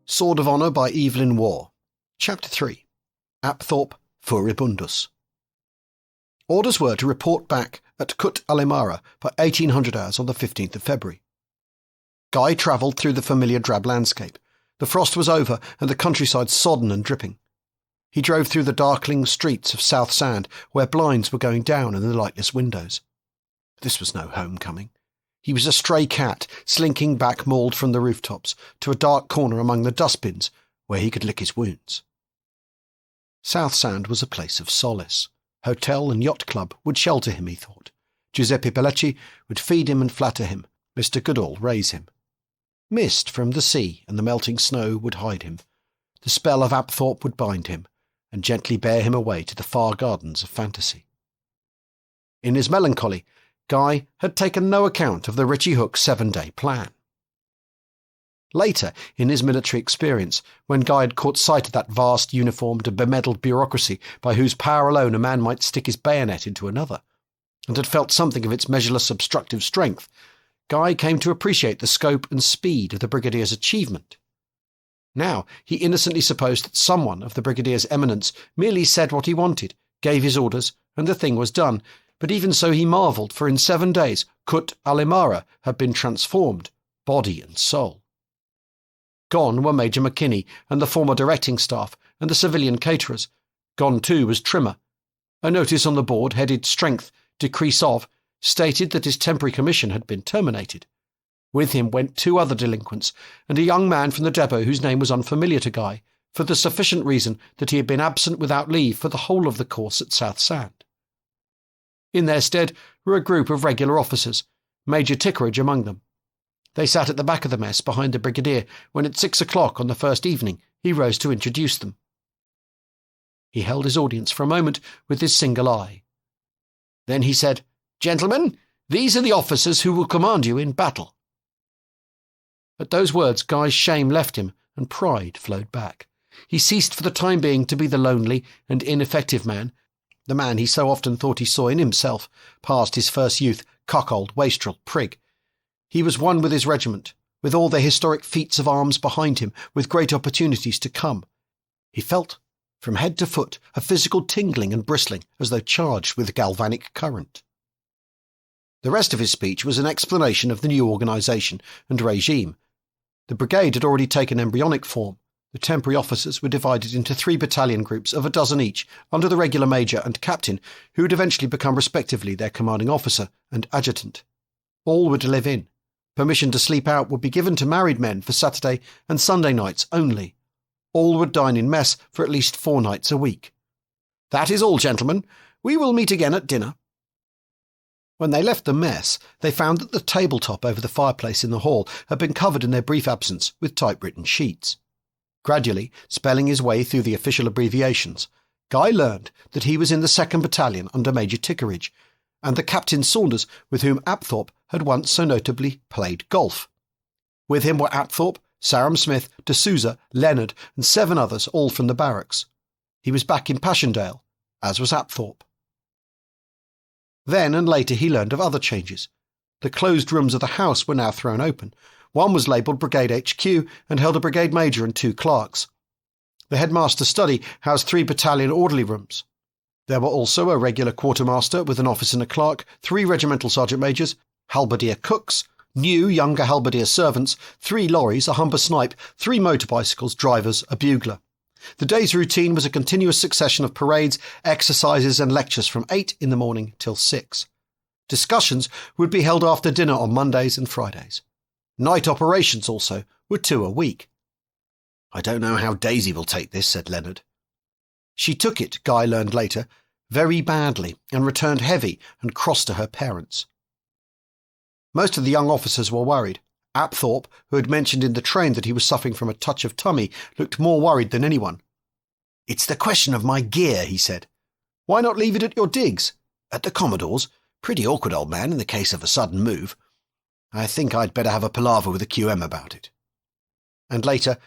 Sword of Honour by Evelyn Waugh. Chapter 3. Apthorpe Furibundus. Orders were to report back at Kut Alimara by 1800 hours on the 15th of February. Guy travelled through the familiar drab landscape. The frost was over and the countryside sodden and dripping. He drove through the darkling streets of South Sand, where blinds were going down in the lightless windows. This was no homecoming. He was a stray cat, slinking back mauled from the rooftops to a dark corner among the dustbins where he could lick his wounds. South Sand was a place of solace. Hotel and yacht club would shelter him, he thought. Giuseppe Pellecci would feed him and flatter him. Mr. Goodall raise him. Mist from the sea and the melting snow would hide him. The spell of Apthorpe would bind him and gently bear him away to the far gardens of fantasy. In his melancholy, Guy had taken no account of the Richie Hook 7-day plan. Later, in his military experience, when Guy had caught sight of that vast, uniformed and bemedalled bureaucracy by whose power alone a man might stick his bayonet into another, and had felt something of its measureless obstructive strength, Guy came to appreciate the scope and speed of the Brigadier's achievement. Now he innocently supposed that someone of the Brigadier's eminence merely said what he wanted, gave his orders, and the thing was done. But even so he marvelled, for in 7 days Kut Alimara had been transformed, body and soul. Gone were Major McKinney and the former directing staff and the civilian caterers. Gone too was Trimmer. A notice on the board headed Strength, Decrease of, stated that his temporary commission had been terminated. With him went 2 other delinquents and a young man from the depot whose name was unfamiliar to Guy, for the sufficient reason that he had been absent without leave for the whole of the course at South Sand. In their stead were a group of regular officers, Major Tickeridge among them. They sat at the back of the mess behind the Brigadier when at 6 o'clock on the first evening he rose to introduce them. He held his audience for a moment with his single eye. Then he said, "Gentlemen, these are the officers who will command you in battle." At those words Guy's shame left him and pride flowed back. He ceased for the time being to be the lonely and ineffective man, the man he so often thought he saw in himself, past his first youth, cuckold, wastrel, prig. He was one with his regiment, with all their historic feats of arms behind him, with great opportunities to come. He felt, from head to foot, a physical tingling and bristling, as though charged with galvanic current. The rest of his speech was an explanation of the new organisation and regime. The brigade had already taken embryonic form. The temporary officers were divided into 3 battalion groups of a dozen each, under the regular major and captain, who would eventually become respectively their commanding officer and adjutant. All were to live in. Permission to sleep out would be given to married men for Saturday and Sunday nights only. All would dine in mess for at least 4 nights a week. "That is all, gentlemen. We will meet again at dinner." When they left the mess, they found that the tabletop over the fireplace in the hall had been covered in their brief absence with typewritten sheets. Gradually, spelling his way through the official abbreviations, Guy learned that he was in the 2nd Battalion under Major Tickeridge, and the Captain Saunders with whom Apthorpe had once so notably played golf. With him were Apthorpe, Sarum Smith, D'Souza, Leonard, and 7 others, all from the barracks. He was back in Passchendaele, as was Apthorpe. Then and later he learned of other changes. The closed rooms of the house were now thrown open. One was labelled Brigade HQ and held a brigade major and 2 clerks. The headmaster's study housed 3 battalion orderly rooms. There were also a regular quartermaster with an officer and a clerk, 3 regimental sergeant majors, halberdier cooks, new younger halberdier servants, 3 lorries, a Humber Snipe, 3 motor bicycles, drivers, a bugler. The day's routine was a continuous succession of parades, exercises and lectures from 8 in the morning till 6. Discussions would be held after dinner on Mondays and Fridays. Night operations also were 2 a week. "I don't know how Daisy will take this," said Leonard. She took it, Guy learned later, very badly, and returned heavy and cross to her parents. Most of the young officers were worried. Apthorpe, who had mentioned in the train that he was suffering from a touch of tummy, looked more worried than anyone. "It's the question of my gear," he said. "Why not leave it at your digs?" "At the Commodore's. Pretty awkward, old man, in the case of a sudden move. I think I'd better have a palaver with the QM about it." And later,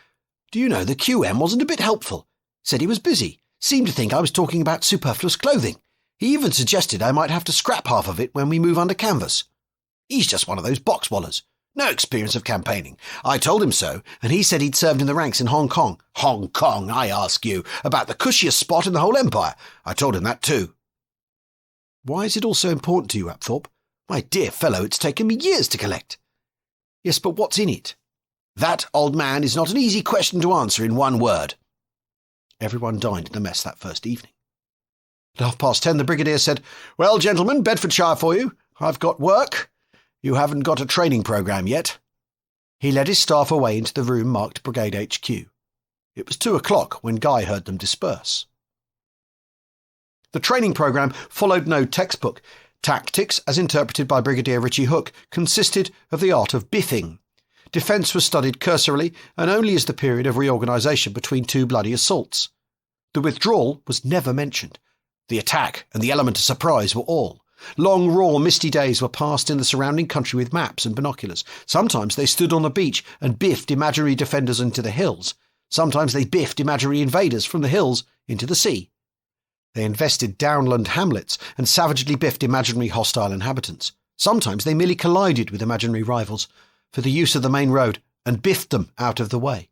"Do you know, the QM wasn't a bit helpful. Said he was busy. Seemed to think I was talking about superfluous clothing. He even suggested I might have to scrap half of it when we move under canvas. He's just one of those box-wallers. No experience of campaigning. I told him so, and he said he'd served in the ranks in Hong Kong. Hong Kong, I ask you, about the cushiest spot in the whole empire. I told him that too. Why is it all so important to you, Apthorpe? My dear fellow, it's taken me years to collect. Yes, but what's in it? That, old man, is not an easy question to answer in one word. Everyone dined in the mess that first evening. At 10:30, the Brigadier said, Well, gentlemen, Bedfordshire for you. I've got work. You haven't got a training programme yet. He led his staff away into the room marked Brigade HQ. It was 2:00 when Guy heard them disperse. The training programme followed no textbook. Tactics, as interpreted by Brigadier Richie Hooke, consisted of the art of biffing. Defence was studied cursorily and only as the period of reorganisation between two bloody assaults. The withdrawal was never mentioned. The attack and the element of surprise were all. Long, raw, misty days were passed in the surrounding country with maps and binoculars. Sometimes they stood on the beach and biffed imaginary defenders into the hills. Sometimes they biffed imaginary invaders from the hills into the sea. They invested downland hamlets and savagely biffed imaginary hostile inhabitants. Sometimes they merely collided with imaginary rivals for the use of the main road and biffed them out of the way.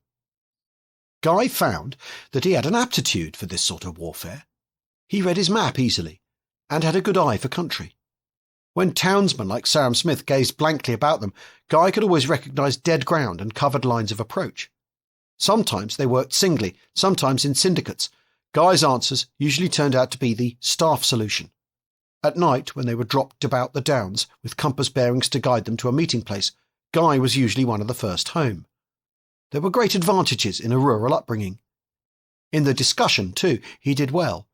Guy found that he had an aptitude for this sort of warfare. He read his map easily and had a good eye for country. When townsmen like Sarum Smith gazed blankly about them, Guy could always recognise dead ground and covered lines of approach. Sometimes they worked singly, sometimes in syndicates. Guy's answers usually turned out to be the staff solution. At night, when they were dropped about the downs with compass bearings to guide them to a meeting place, Guy was usually one of the first home. There were great advantages in a rural upbringing. In the discussion, too, he did well.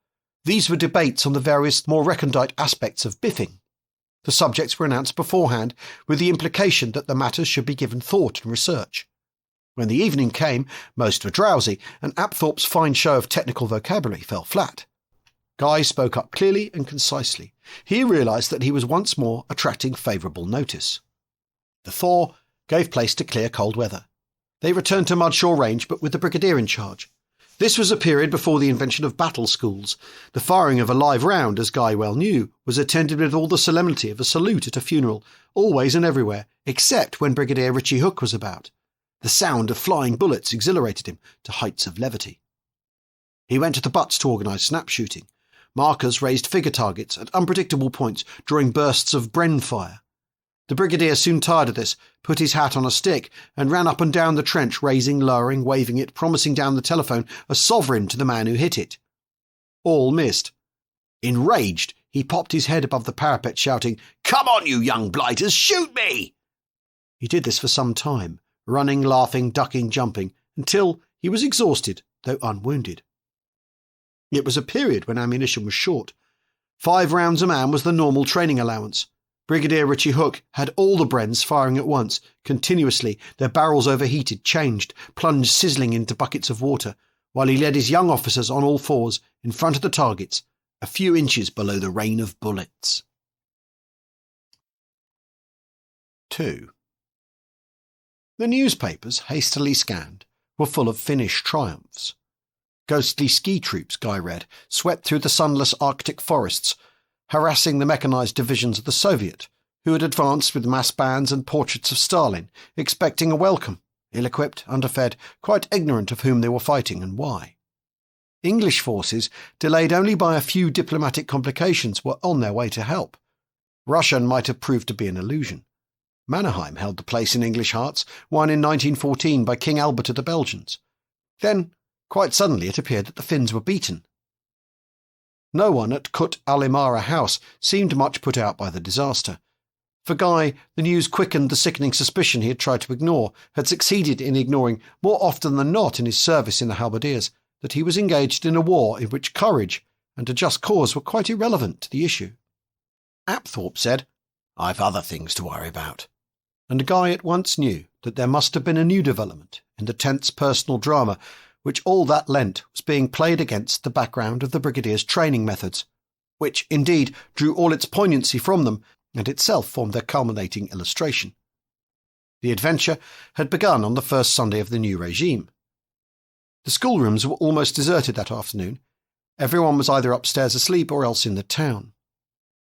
These were debates on the various more recondite aspects of biffing. The subjects were announced beforehand, with the implication that the matters should be given thought and research. When the evening came, most were drowsy, and Apthorpe's fine show of technical vocabulary fell flat. Guy spoke up clearly and concisely. He realised that he was once more attracting favourable notice. The thaw gave place to clear cold weather. They returned to Mudshaw Range, but with the Brigadier in charge. This was a period before the invention of battle schools. The firing of a live round, as Guy well knew, was attended with all the solemnity of a salute at a funeral, always and everywhere, except when Brigadier Richie Hooke was about. The sound of flying bullets exhilarated him to heights of levity. He went to the butts to organise snap shooting. Markers raised figure targets at unpredictable points, drawing bursts of Bren fire. The Brigadier soon tired of this, put his hat on a stick, and ran up and down the trench, raising, lowering, waving it, promising down the telephone a sovereign to the man who hit it. All missed. Enraged, he popped his head above the parapet, shouting, "Come on, you young blighters, shoot me!" He did this for some time, running, laughing, ducking, jumping, until he was exhausted, though unwounded. It was a period when ammunition was short. 5 rounds a man was the normal training allowance. Brigadier Richie Hooke had all the Brens firing at once, continuously, their barrels overheated, changed, plunged sizzling into buckets of water, while he led his young officers on all fours, in front of the targets, a few inches below the rain of bullets. 2. The newspapers, hastily scanned, were full of Finnish triumphs. Ghostly ski troops, Guy read, swept through the sunless Arctic forests, harassing the mechanised divisions of the Soviet, who had advanced with mass bands and portraits of Stalin, expecting a welcome, ill-equipped, underfed, quite ignorant of whom they were fighting and why. English forces, delayed only by a few diplomatic complications, were on their way to help. Russian might have proved to be an illusion. Mannerheim held the place in English hearts, won in 1914 by King Albert of the Belgians. Then, quite suddenly, it appeared that the Finns were beaten. No one at Kut Alimara House seemed much put out by the disaster. For Guy, the news quickened the sickening suspicion he had tried to ignore, had succeeded in ignoring more often than not in his service in the halberdiers, that he was engaged in a war in which courage and a just cause were quite irrelevant to the issue. Apthorpe said, "I've other things to worry about." And Guy at once knew that there must have been a new development in the tense personal drama which all that lent was being played against the background of the Brigadier's training methods, which, indeed, drew all its poignancy from them and itself formed their culminating illustration. The adventure had begun on the first Sunday of the new regime. The schoolrooms were almost deserted that afternoon. Everyone was either upstairs asleep or else in the town.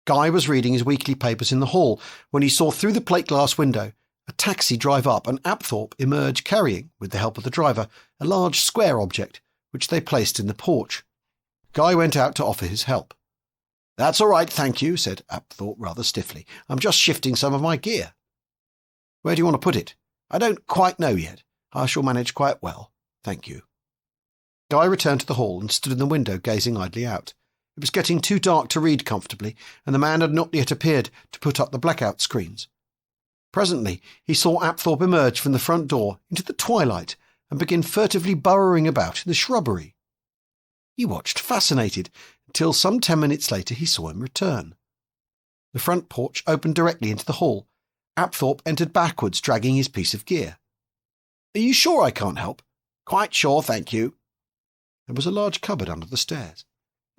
Guy was reading his weekly papers in the hall when he saw through the plate glass window a taxi drive up and Apthorpe emerge carrying, with the help of the driver, a large square object, which they placed in the porch. Guy went out to offer his help. "That's all right, thank you," said Apthorpe rather stiffly. "I'm just shifting some of my gear." "Where do you want to put it?" "I don't quite know yet. I shall manage quite well, thank you." Guy returned to the hall and stood in the window gazing idly out. It was getting too dark to read comfortably, and the man had not yet appeared to put up the blackout screens. Presently he saw Apthorpe emerge from the front door into the twilight and begin furtively burrowing about in the shrubbery. He watched fascinated until some 10 minutes later he saw him return. The front porch opened directly into the hall. Apthorpe entered backwards, dragging his piece of gear. "Are you sure I can't help?" "Quite sure, thank you." There was a large cupboard under the stairs.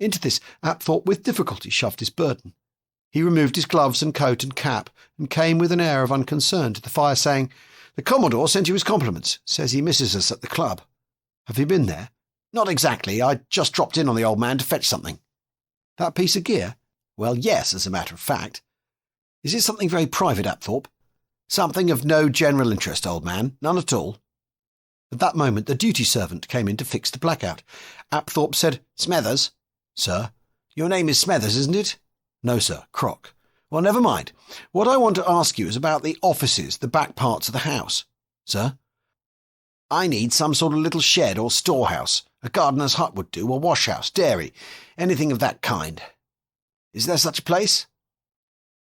Into this Apthorpe with difficulty shoved his burden. He removed his gloves and coat and cap and came with an air of unconcern to the fire, saying, "The Commodore sent you his compliments. Says he misses us at the club." "Have you been there?" "Not exactly. I just dropped in on the old man to fetch something." "That piece of gear?" "Well, yes, as a matter of fact." "Is it something very private, Apthorpe?" "Something of no general interest, old man. None at all." At that moment the duty servant came in to fix the blackout. Apthorpe said, "Smethers?" "Sir?" "Your name is Smethers, isn't it?" "No, sir, Crock." "Well, never mind. What I want to ask you is about the offices, the back parts of the house." "Sir?" "I need some sort of little shed or storehouse. A gardener's hut would do, or wash-house, dairy, anything of that kind. Is there such a place?"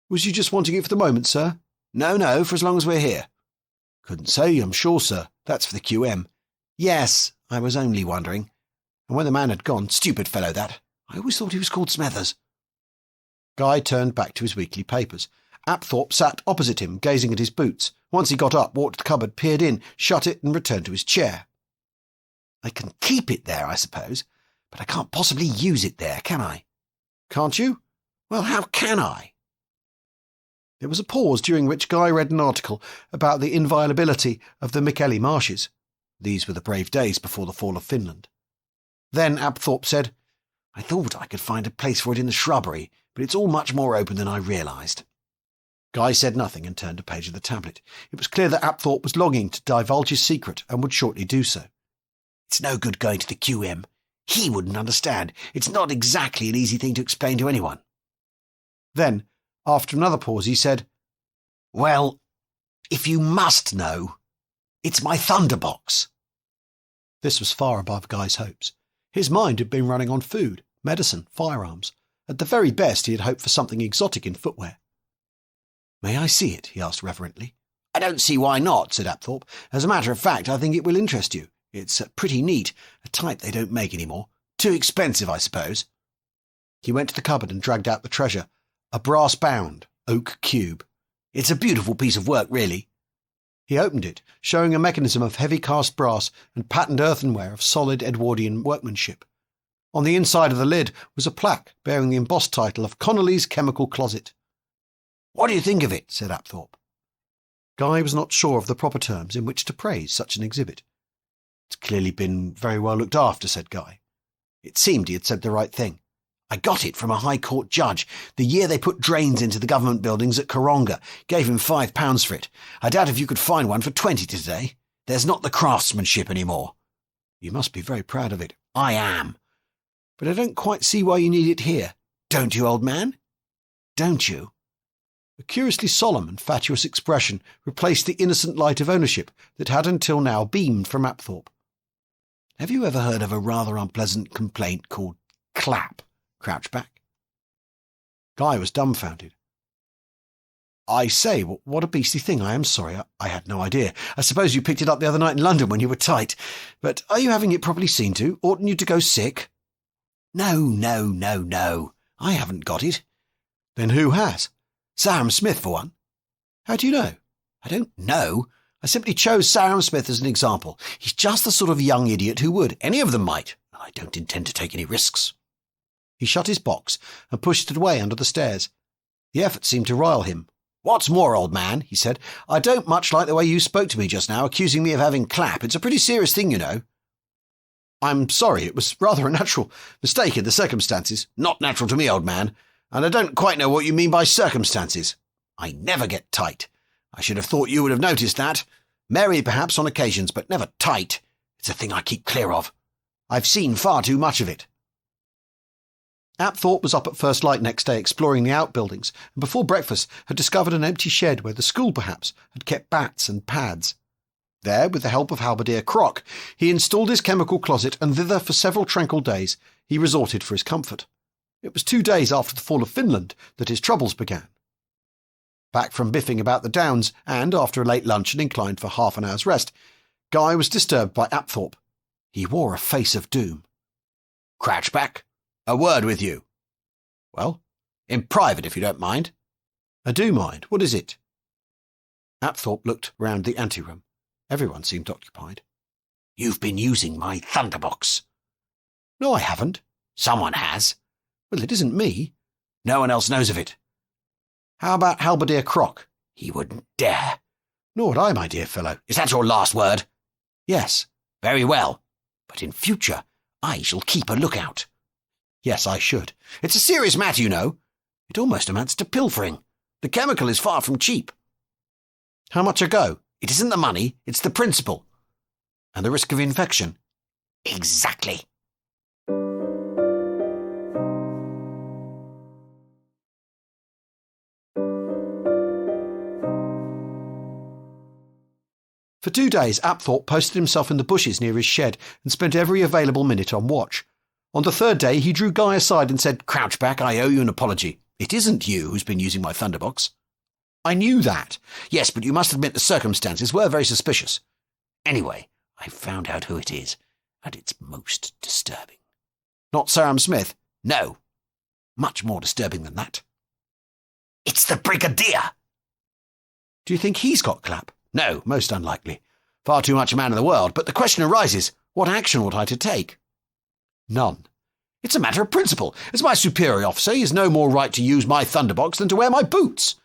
"Was you just wanting it for the moment, sir?" No, for as long as we're here." "Couldn't say, I'm sure, sir. That's for the QM. "Yes, I was only wondering." And when the man had gone, "Stupid fellow, that. I always thought he was called Smethers." Guy turned back to his weekly papers. Apthorpe sat opposite him, gazing at his boots. Once he got up, walked to the cupboard, peered in, shut it, and returned to his chair. "I can keep it there, I suppose, but I can't possibly use it there, can I?" "Can't you?" "Well, how can I?" There was a pause during which Guy read an article about the inviolability of the Mikkeli marshes. These were the brave days before the fall of Finland. Then Apthorpe said, "I thought I could find a place for it in the shrubbery, but it's all much more open than I realised." Guy said nothing and turned a page of the tablet. It was clear that Apthorpe was longing to divulge his secret and would shortly do so. "It's no good going to the QM. He wouldn't understand. It's not exactly an easy thing to explain to anyone." Then, after another pause, he said, "Well, if you must know, it's my thunderbox." This was far above Guy's hopes. His mind had been running on food, medicine, firearms. At the very best, he had hoped for something exotic in footwear. "May I see it?" he asked reverently. "I don't see why not," said Apthorpe. "As a matter of fact, I think it will interest you. It's pretty neat, a type they don't make any more. Too expensive, I suppose." He went to the cupboard and dragged out the treasure, a brass-bound oak cube. "It's a beautiful piece of work, really." He opened it, showing a mechanism of heavy cast brass and patterned earthenware of solid Edwardian workmanship. On the inside of the lid was a plaque bearing the embossed title of Connolly's Chemical Closet. "What do you think of it?" said Apthorpe. Guy was not sure of the proper terms in which to praise such an exhibit. "It's clearly been very well looked after," said Guy. It seemed he had said the right thing. "I got it from a High Court judge the year they put drains into the government buildings at Karonga. Gave him £5 for it. I doubt if you could find one for 20 today. There's not the craftsmanship anymore." "You must be very proud of it." "I am. But I don't quite see why you need it here. Don't you, old man? Don't you?" A curiously solemn and fatuous expression replaced the innocent light of ownership that had until now beamed from Apthorpe. "Have you ever heard of a rather unpleasant complaint called clap, Crouchback?" Guy was dumbfounded. "I say, what a beastly thing. I am sorry. I had no idea. I suppose you picked it up the other night in London when you were tight. But are you having it properly seen to? Oughtn't you to go sick?" No. I haven't got it." "Then who has?" "Sarum Smith, for one." "How do you know?" "I don't know. I simply chose Sarum Smith as an example. He's just the sort of young idiot who would. Any of them might. I don't intend to take any risks." He shut his box and pushed it away under the stairs. The effort seemed to rile him. "What's more, old man," he said, "I don't much like the way you spoke to me just now, accusing me of having clap. It's a pretty serious thing, you know." "I'm sorry, it was rather a natural mistake in the circumstances." "Not natural to me, old man. And I don't quite know what you mean by circumstances." "I never get tight. I should have thought you would have noticed that. Merry perhaps on occasions, but never tight. It's a thing I keep clear of. I've seen far too much of it. Apthorpe was up at first light next day exploring the outbuildings, and before breakfast had discovered an empty shed where the school, perhaps, had kept bats and pads. There, with the help of Halberdier Croc, he installed his chemical closet, and thither for several tranquil days he resorted for his comfort. It was 2 days after the fall of Finland that his troubles began. Back from biffing about the downs, and after a late lunch and inclined for half an hour's rest, Guy was disturbed by Apthorpe. He wore a face of doom. "Crouchback, a word with you." "Well?" "In private, if you don't mind." "I do mind. What is it?" Apthorpe looked round the anteroom. Everyone seemed occupied. "You've been using my thunderbox." "No, I haven't." "Someone has." "Well, it isn't me." "No one else knows of it." "How about Halberdier Croc?" "He wouldn't dare." "Nor would I, my dear fellow." "Is that your last word?" "Yes." "Very well. But in future, I shall keep a lookout." "Yes, I should." "It's a serious matter, you know. It almost amounts to pilfering. The chemical is far from cheap." "How much a go?" "It isn't the money, it's the principle." "And the risk of infection?" "Exactly." For 2 days, Apthorpe posted himself in the bushes near his shed and spent every available minute on watch. On the 3rd day, he drew Guy aside and said, "Crouchback, I owe you an apology. It isn't you who's been using my thunderbox." "I knew that." "Yes, but you must admit the circumstances were very suspicious. Anyway, I've found out who it is, and it's most disturbing." "Not Sarum Smith?" "No. Much more disturbing than that. It's the Brigadier." "Do you think he's got clap?" "No, most unlikely. Far too much a man of the world. But the question arises, what action ought I to take?" "None." "It's a matter of principle. As my superior officer, he has no more right to use my thunderbox than to wear my boots."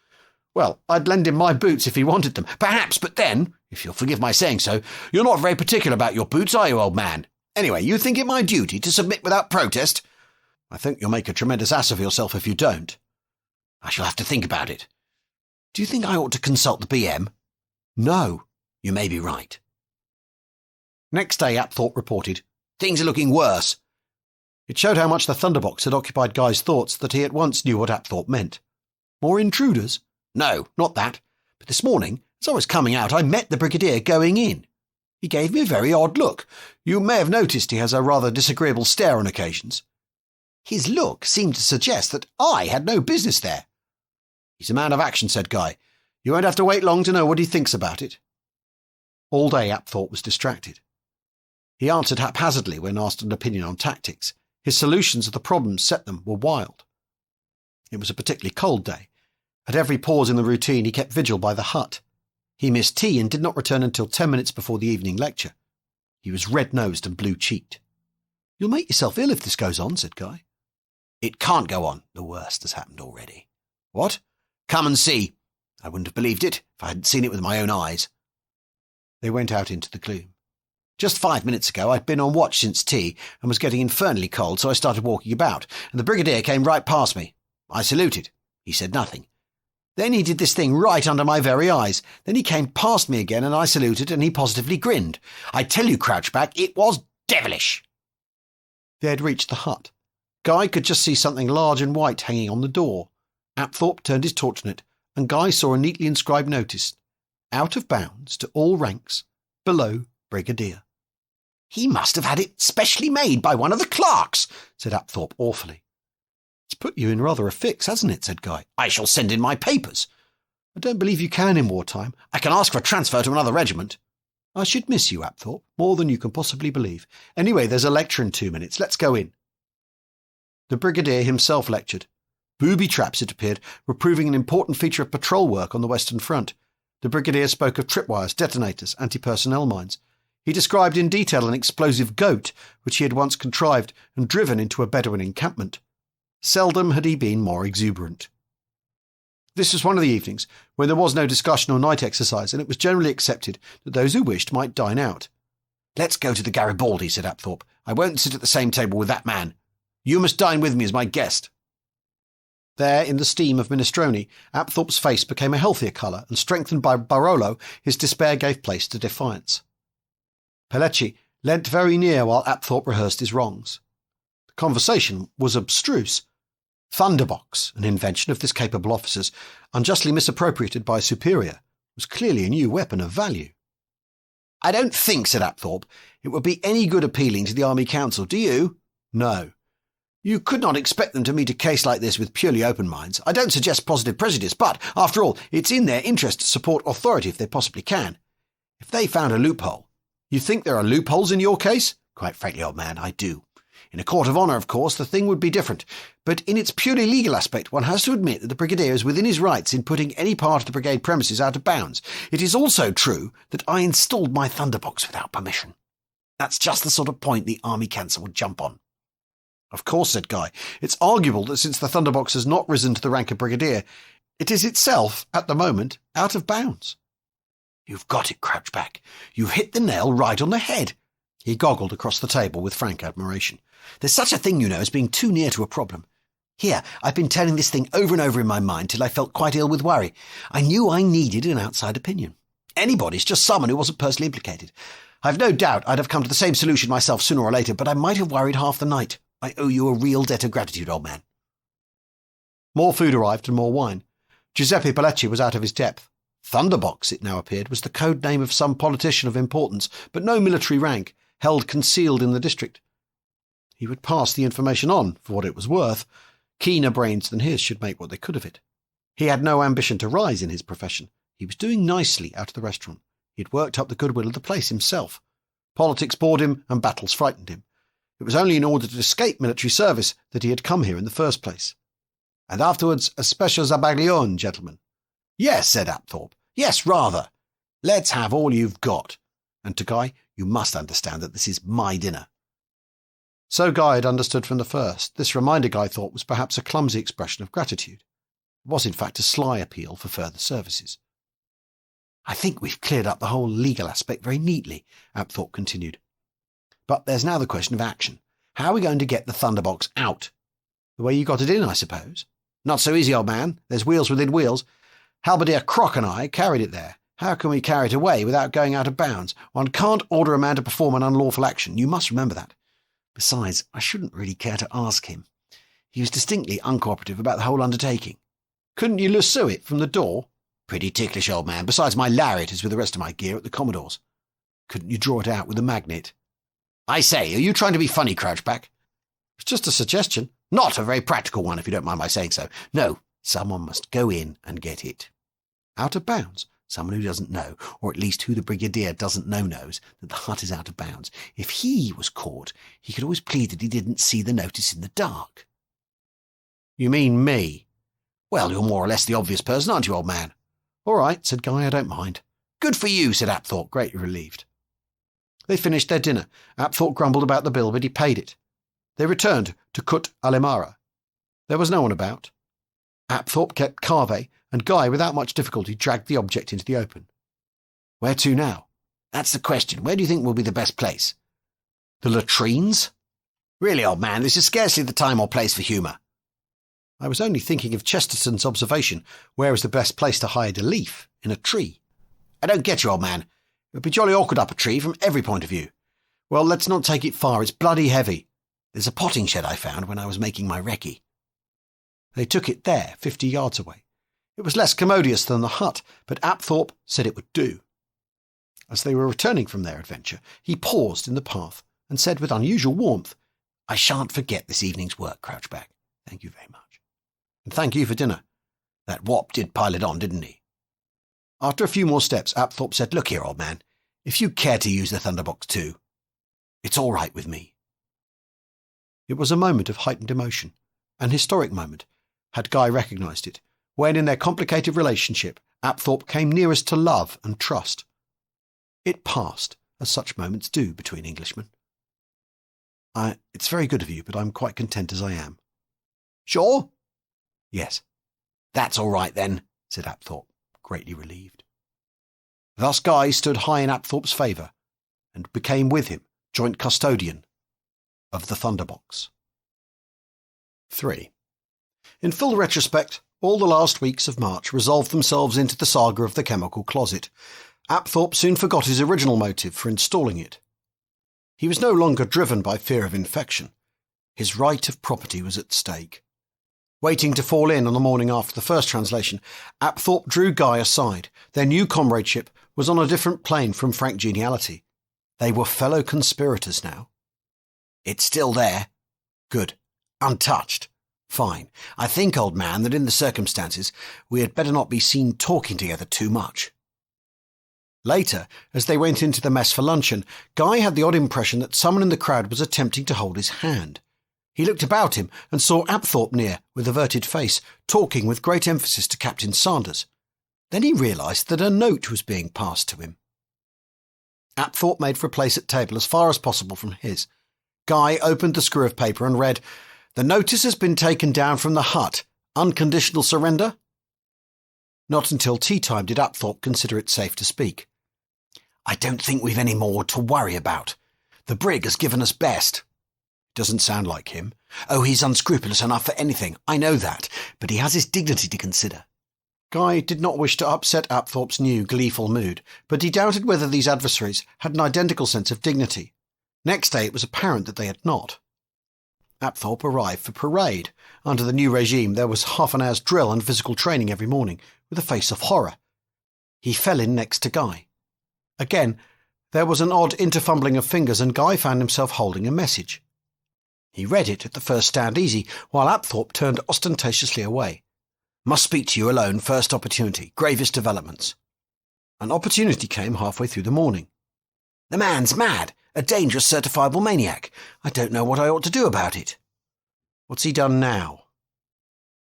"Well, I'd lend him my boots if he wanted them." "Perhaps, but then, if you'll forgive my saying so, you're not very particular about your boots, are you, old man? Anyway, you think it my duty to submit without protest?" "I think you'll make a tremendous ass of yourself if you don't." "I shall have to think about it. Do you think I ought to consult the BM?" "No." "You may be right." Next day, Apthorpe reported, "Things are looking worse." It showed how much the thunderbox had occupied Guy's thoughts that he at once knew what Apthorpe meant. "More intruders?" "No, not that. But this morning, as I was coming out, I met the Brigadier going in. He gave me a very odd look. You may have noticed he has a rather disagreeable stare on occasions." "His look seemed to suggest that I had no business there." "He's a man of action," said Guy. "You won't have to wait long to know what he thinks about it." All day Apthorpe was distracted. He answered haphazardly when asked an opinion on tactics. His solutions of the problems set them were wild. It was a particularly cold day. At every pause in the routine he kept vigil by the hut. He missed tea and did not return until 10 minutes before the evening lecture. He was red-nosed and blue-cheeked. "You'll make yourself ill if this goes on," said Guy. "It can't go on. The worst has happened already." "What?" "Come and see. I wouldn't have believed it if I hadn't seen it with my own eyes." They went out into the gloom. "Just 5 minutes ago I'd been on watch since tea and was getting infernally cold, so I started walking about, and the Brigadier came right past me. I saluted. He said nothing. Then he did this thing right under my very eyes. Then he came past me again and I saluted and he positively grinned. I tell you, Crouchback, it was devilish." They had reached the hut. Guy could just see something large and white hanging on the door. Apthorpe turned his torch on it, and Guy saw a neatly inscribed notice, "Out of bounds to all ranks, below Brigadier." "He must have had it specially made by one of the clerks," said Apthorpe awfully. "It's put you in rather a fix, hasn't it?" said Guy. "I shall send in my papers." "I don't believe you can in wartime." "I can ask for a transfer to another regiment." "I should miss you, Apthorpe, more than you can possibly believe. Anyway, there's a lecture in 2 minutes. Let's go in." The Brigadier himself lectured. Booby traps, it appeared, were proving an important feature of patrol work on the Western Front. The Brigadier spoke of tripwires, detonators, anti-personnel mines. He described in detail an explosive goat which he had once contrived and driven into a Bedouin encampment. Seldom had he been more exuberant. This was one of the evenings when there was no discussion or night exercise, and it was generally accepted that those who wished might dine out. "Let's go to the Garibaldi," said Apthorpe. "I won't sit at the same table with that man. You must dine with me as my guest." There, in the steam of minestrone, Apthorpe's face became a healthier colour, and strengthened by Barolo, his despair gave place to defiance. Pellecci leant very near while Apthorpe rehearsed his wrongs. The conversation was abstruse. Thunderbox, an invention of this capable officer's, unjustly misappropriated by a superior, was clearly a new weapon of value. "I don't think," said Apthorpe, "it would be any good appealing to the Army Council, do you?" No. "You could not expect them to meet a case like this with purely open minds. I don't suggest positive prejudice, but, after all, it's in their interest to support authority if they possibly can. If they found a loophole—" "You think there are loopholes in your case?" "Quite frankly, old man, I do. In a court of honour, of course, the thing would be different. But in its purely legal aspect, one has to admit that the Brigadier is within his rights in putting any part of the brigade premises out of bounds. It is also true that I installed my thunderbox without permission. That's just the sort of point the Army Council would jump on." "Of course," said Guy. "It's arguable that since the thunderbox has not risen to the rank of Brigadier, it is itself, at the moment, out of bounds." "You've got it, Crouchback. You've hit the nail right on the head." He goggled across the table with frank admiration. "There's such a thing, you know, as being too near to a problem. Here, I've been turning this thing over and over in my mind till I felt quite ill with worry. I knew I needed an outside opinion. Anybody's, just someone who wasn't personally implicated. I've no doubt I'd have come to the same solution myself sooner or later, but I might have worried half the night. I owe you a real debt of gratitude, old man." More food arrived and more wine. Giuseppe Pellecci was out of his depth. Thunderbox, it now appeared, was the code name of some politician of importance, but no military rank, held concealed in the district. He would pass the information on, for what it was worth. Keener brains than his should make what they could of it. He had no ambition to rise in his profession. He was doing nicely out of the restaurant. He had worked up the goodwill of the place himself. Politics bored him and battles frightened him. It was only in order to escape military service that he had come here in the first place. "And afterwards a special zabaglione, gentlemen." "Yes," said Apthorpe. "Yes, rather. Let's have all you've got. And to Guy, you must understand that this is my dinner." So Guy had understood from the first. This reminder, Guy thought, was perhaps a clumsy expression of gratitude. It was, in fact, a sly appeal for further services. "I think we've cleared up the whole legal aspect very neatly," Apthorpe continued. "But there's now the question of action. How are we going to get the thunderbox out?" "The way you got it in, I suppose." "Not so easy, old man. There's wheels within wheels. Halberdier Croc and I carried it there. How can we carry it away without going out of bounds? One can't order a man to perform an unlawful action. You must remember that. Besides, I shouldn't really care to ask him. He was distinctly uncooperative about the whole undertaking." "Couldn't you lasso it from the door?" "Pretty ticklish, old man. Besides, my lariat is with the rest of my gear at the Commodore's." "Couldn't you draw it out with a magnet?" "I say, are you trying to be funny, Crouchback?" "It's just a suggestion." "Not a very practical one, if you don't mind my saying so. No, someone must go in and get it." "Out of bounds?" "Someone who doesn't know, or at least who the Brigadier doesn't know knows, that the hut is out of bounds. If he was caught, he could always plead that he didn't see the notice in the dark." "You mean me?" "Well, you're more or less the obvious person, aren't you, old man?" "All right," said Guy, "I don't mind." "Good for you," said Apthorpe, greatly relieved. They finished their dinner. Apthorpe grumbled about the bill, but he paid it. They returned to Kut Alimara. There was no one about. Apthorpe kept Carve, and Guy, without much difficulty, dragged the object into the open. "Where to now?" "That's the question. Where do you think will be the best place?" "The latrines?" "Really, old man, this is scarcely the time or place for humour." "I was only thinking of Chesterton's observation, where is the best place to hide a leaf? In a tree." "I don't get you, old man. It would be jolly awkward up a tree from every point of view." "Well, let's not take it far. It's bloody heavy." "There's a potting shed I found when I was making my recce." They took it there, 50 yards away. It was less commodious than the hut, but Apthorpe said it would do. As they were returning from their adventure, he paused in the path and said with unusual warmth, "I shan't forget this evening's work, Crouchback. Thank you very much." "And thank you for dinner." "That wop did pile it on, didn't he?" After a few more steps, Apthorpe said, "Look here, old man, if you care to use the thunderbox too, it's all right with me." It was a moment of heightened emotion, an historic moment, had Guy recognised it, when in their complicated relationship Apthorpe came nearest to love and trust. It passed, as such moments do between Englishmen. "It's very good of you, but I'm quite content as I am." "Sure?" "Yes." "That's all right then," said Apthorpe, greatly relieved. Thus Guy stood high in Apthorpe's favour, and became with him joint custodian of the thunderbox. 3. In full retrospect, all the last weeks of March resolved themselves into the saga of the chemical closet. Apthorpe soon forgot his original motive for installing it. He was no longer driven by fear of infection. His right of property was at stake. Waiting to fall in on the morning after the first translation, Apthorpe drew Guy aside. Their new comradeship was on a different plane from frank geniality. They were fellow conspirators now. It's still there. Good. Untouched. Fine. I think, old man, that in the circumstances we had better not be seen talking together too much. Later, as they went into the mess for luncheon, Guy had the odd impression that someone in the crowd was attempting to hold his hand. He looked about him and saw Apthorpe near, with averted face, talking with great emphasis to Captain Sanders. Then he realised that a note was being passed to him. Apthorpe made for a place at table as far as possible from his. Guy opened the screw of paper and read, "The notice has been taken down from the hut. Unconditional surrender?" Not until tea time did Apthorpe consider it safe to speak. "I don't think we've any more to worry about. The brig has given us best." Doesn't sound like him. "Oh, he's unscrupulous enough for anything. I know that. But he has his dignity to consider." Guy did not wish to upset Apthorpe's new, gleeful mood, but he doubted whether these adversaries had an identical sense of dignity. Next day it was apparent that they had not. Apthorpe arrived for parade. Under the new regime there was half an hour's drill and physical training every morning, with a face of horror. He fell in next to Guy. Again, there was an odd interfumbling of fingers, and Guy found himself holding a message. He read it at the first stand easy, while Apthorpe turned ostentatiously away. "Must speak to you alone, first opportunity. Gravest developments." An opportunity came halfway through the morning. "The man's mad. A dangerous certifiable maniac. I don't know what I ought to do about it." "What's he done now?"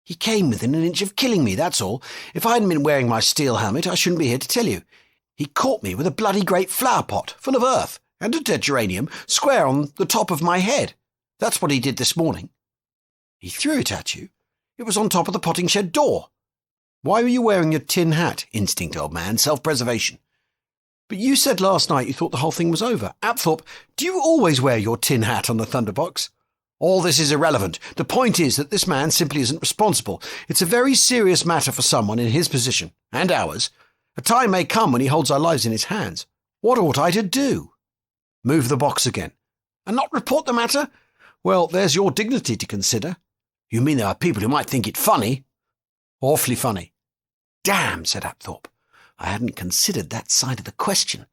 "He came within an inch of killing me, that's all. If I hadn't been wearing my steel helmet, I shouldn't be here to tell you. He caught me with a bloody great flower pot, full of earth, and a dead geranium, square on the top of my head. That's what he did this morning." "He threw it at you? It was on top of the potting shed door. Why were you wearing your tin hat?" "Instinct, old man. Self-preservation." "But you said last night you thought the whole thing was over. Apthorpe, do you always wear your tin hat on the thunderbox?" "All this is irrelevant. The point is that this man simply isn't responsible. It's a very serious matter for someone in his position, and ours. A time may come when he holds our lives in his hands. What ought I to do?" "Move the box again." "And not report the matter?" "Well, there's your dignity to consider." "You mean there are people who might think it funny?" "Awfully funny." "Damn," said Apthorpe. "I hadn't considered that side of the question."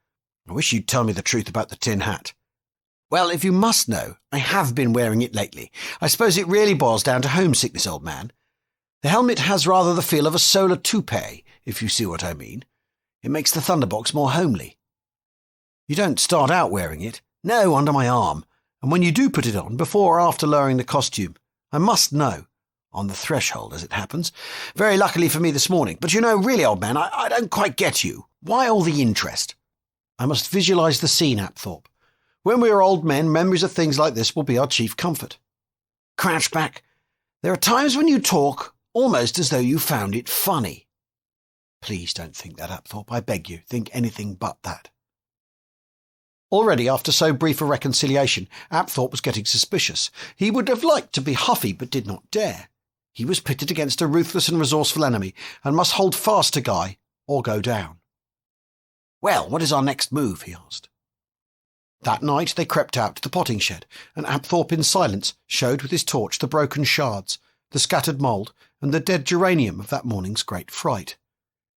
"I wish you'd tell me the truth about the tin hat." "Well, if you must know, I have been wearing it lately. I suppose it really boils down to homesickness, old man. The helmet has rather the feel of a solar toupee, if you see what I mean. It makes the thunderbox more homely." "You don't start out wearing it?" "No, under my arm. "And when you do put it on, before or after lowering the costume? I must know." "On the threshold, as it happens. Very luckily for me this morning. But you know, really, old man, I don't quite get you. Why all the interest?" "I must visualise the scene, Apthorpe. When we are old men, memories of things like this will be our chief comfort." "Crouchback, there are times when you talk almost as though you found it funny." "Please don't think that, Apthorpe. I beg you. Think anything but that." Already, after so brief a reconciliation, Apthorpe was getting suspicious. He would have liked to be huffy, but did not dare. He was pitted against a ruthless and resourceful enemy, and must hold fast to Guy, or go down. "Well, what is our next move?" he asked. That night they crept out to the potting shed, and Apthorpe in silence showed with his torch the broken shards, the scattered mould, and the dead geranium of that morning's great fright.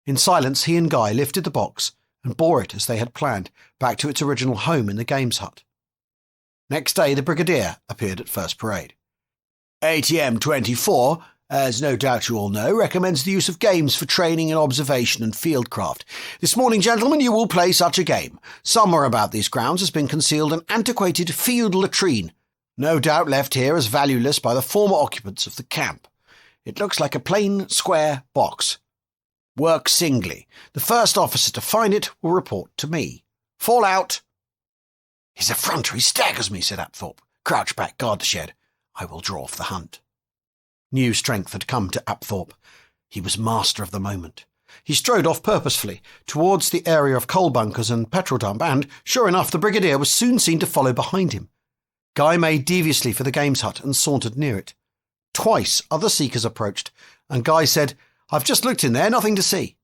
In silence he and Guy lifted the box and bore it, as they had planned, back to its original home in the games hut. Next day the Brigadier appeared at first parade. "ATM 24, as no doubt you all know, recommends the use of games for training and observation and fieldcraft. This morning, gentlemen, you will play such a game. Somewhere about these grounds has been concealed an antiquated field latrine, no doubt left here as valueless by the former occupants of the camp. It looks like a plain, square box. Work singly. The first officer to find it will report to me. Fall out." "His effrontery staggers me," said Apthorpe. "Crouch back, guard the shed. I will draw off the hunt." New strength had come to Apthorpe. He was master of the moment. He strode off purposefully towards the area of coal bunkers and petrol dump, and, sure enough, the Brigadier was soon seen to follow behind him. Guy made deviously for the games hut and sauntered near it. Twice other seekers approached, and Guy said, "I've just looked in there, nothing to see."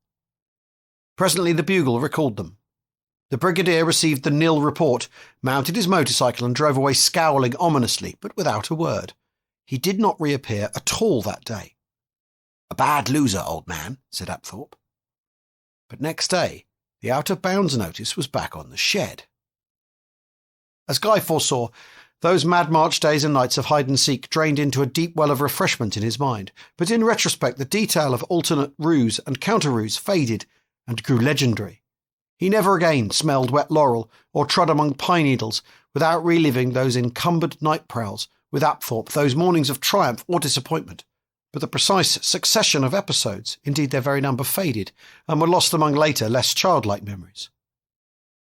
Presently the bugle recalled them. The brigadier received the nil report, mounted his motorcycle and drove away scowling ominously, but without a word. He did not reappear at all that day. "A bad loser, old man," said Apthorpe. But next day, the out-of-bounds notice was back on the shed. As Guy foresaw, those mad March days and nights of hide-and-seek drained into a deep well of refreshment in his mind, but in retrospect the detail of alternate ruse and counter-ruse faded and grew legendary. He never again smelled wet laurel or trod among pine needles without reliving those encumbered night prowls with Apthorpe, those mornings of triumph or disappointment. But the precise succession of episodes, indeed their very number, faded and were lost among later, less childlike memories.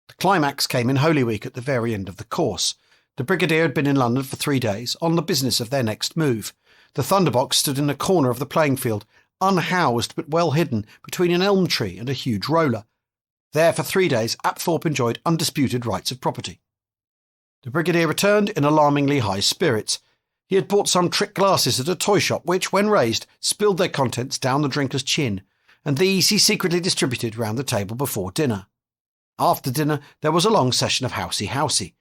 The climax came in Holy Week at the very end of the course. The brigadier had been in London for 3 days, on the business of their next move. The thunderbox stood in a corner of the playing field, unhoused but well hidden between an elm tree and a huge roller. There for 3 days Apthorpe enjoyed undisputed rights of property. The brigadier returned in alarmingly high spirits. He had bought some trick glasses at a toy shop which, when raised, spilled their contents down the drinker's chin, and these he secretly distributed round the table before dinner. After dinner there was a long session of housey-housey.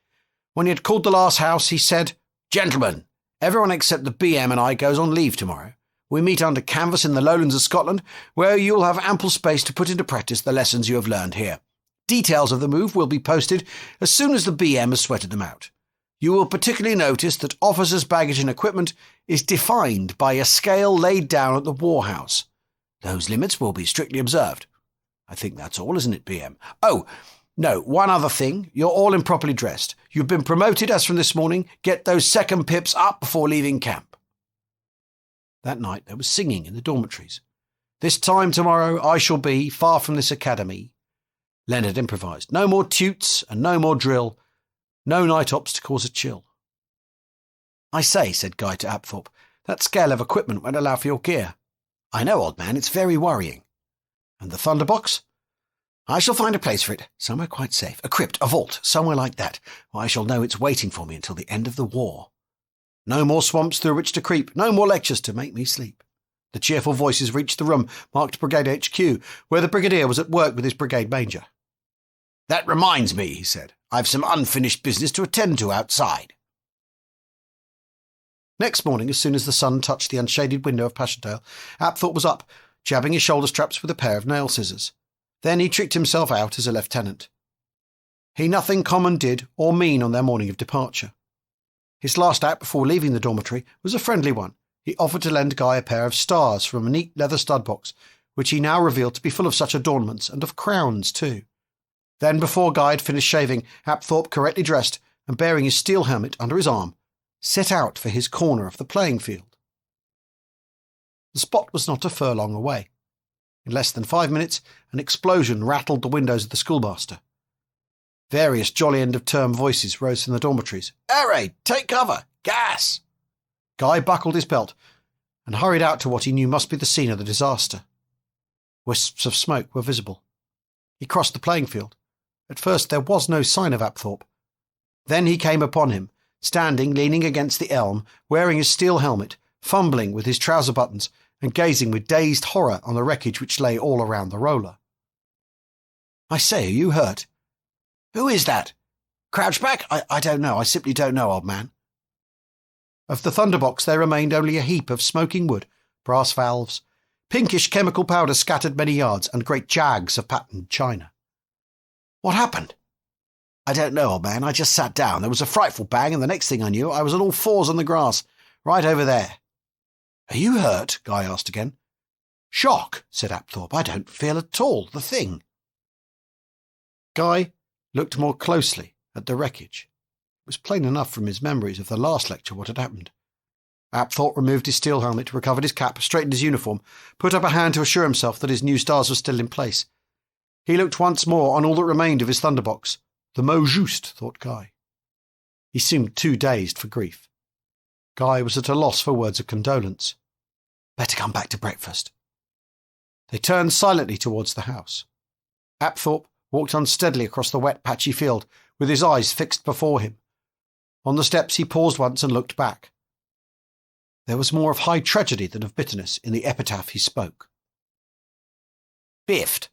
When he had called the last house, he said, "Gentlemen, everyone except the BM and I goes on leave tomorrow. We meet under canvas in the lowlands of Scotland, where you will have ample space to put into practice the lessons you have learned here. Details of the move will be posted as soon as the BM has sweated them out. You will particularly notice that officers' baggage and equipment is defined by a scale laid down at the Warhouse. Those limits will be strictly observed. I think that's all, isn't it, BM? Oh, no, one other thing. You're all improperly dressed. You've been promoted as from this morning. Get those second pips up before leaving camp." That night there was singing in the dormitories. "This time tomorrow I shall be far from this academy." Leonard improvised. "No more toots and no more drill. No night ops to cause a chill." "I say," said Guy to Apthorpe, "that scale of equipment won't allow for your gear." "I know, old man, it's very worrying." "And the thunderbox?" "I shall find a place for it, somewhere quite safe. A crypt, a vault, somewhere like that, where I shall know it's waiting for me until the end of the war. No more swamps through which to creep, no more lectures to make me sleep." The cheerful voices reached the room marked Brigade HQ, where the brigadier was at work with his brigade major. "That reminds me," he said, "I've some unfinished business to attend to outside." Next morning, as soon as the sun touched the unshaded window of Passchendaele, Apthorpe was up, jabbing his shoulder straps with a pair of nail scissors. Then he tricked himself out as a lieutenant. He nothing common did or mean on their morning of departure. His last act before leaving the dormitory was a friendly one. He offered to lend Guy a pair of stars from a neat leather stud box, which he now revealed to be full of such adornments, and of crowns too. Then, before Guy had finished shaving, Apthorpe, correctly dressed and bearing his steel helmet under his arm, set out for his corner of the playing field. The spot was not a furlong away. In less than 5 minutes, an explosion rattled the windows of the schoolmaster. Various jolly end-of-term voices rose from the dormitories. "Air raid! Take cover! Gas!" Guy buckled his belt and hurried out to what he knew must be the scene of the disaster. Wisps of smoke were visible. He crossed the playing field. At first there was no sign of Apthorpe. Then he came upon him, standing leaning against the elm, wearing his steel helmet, fumbling with his trouser buttons, and gazing with dazed horror on the wreckage which lay all around the roller. "I say, are you hurt?" "Who is that? Crouch back? I don't know. I simply don't know, old man." Of the thunderbox there remained only a heap of smoking wood, brass valves, pinkish chemical powder scattered many yards, and great jags of patterned china. "What happened?" "I don't know, old man. I just sat down. There was a frightful bang, and the next thing I knew, I was on all fours on the grass, right over there." "Are you hurt?" Guy asked again. "Shock," said Apthorpe. "I don't feel at all the thing." Guy looked more closely at the wreckage. It was plain enough from his memories of the last lecture what had happened. Apthorpe removed his steel helmet, recovered his cap, straightened his uniform, put up a hand to assure himself that his new stars were still in place. He looked once more on all that remained of his thunderbox. The mot juste, thought Guy. He seemed too dazed for grief. Guy was at a loss for words of condolence. "Better come back to breakfast." They turned silently towards the house. Apthorpe walked unsteadily across the wet, patchy field, with his eyes fixed before him. On the steps he paused once and looked back. There was more of high tragedy than of bitterness in the epitaph he spoke. Biffed.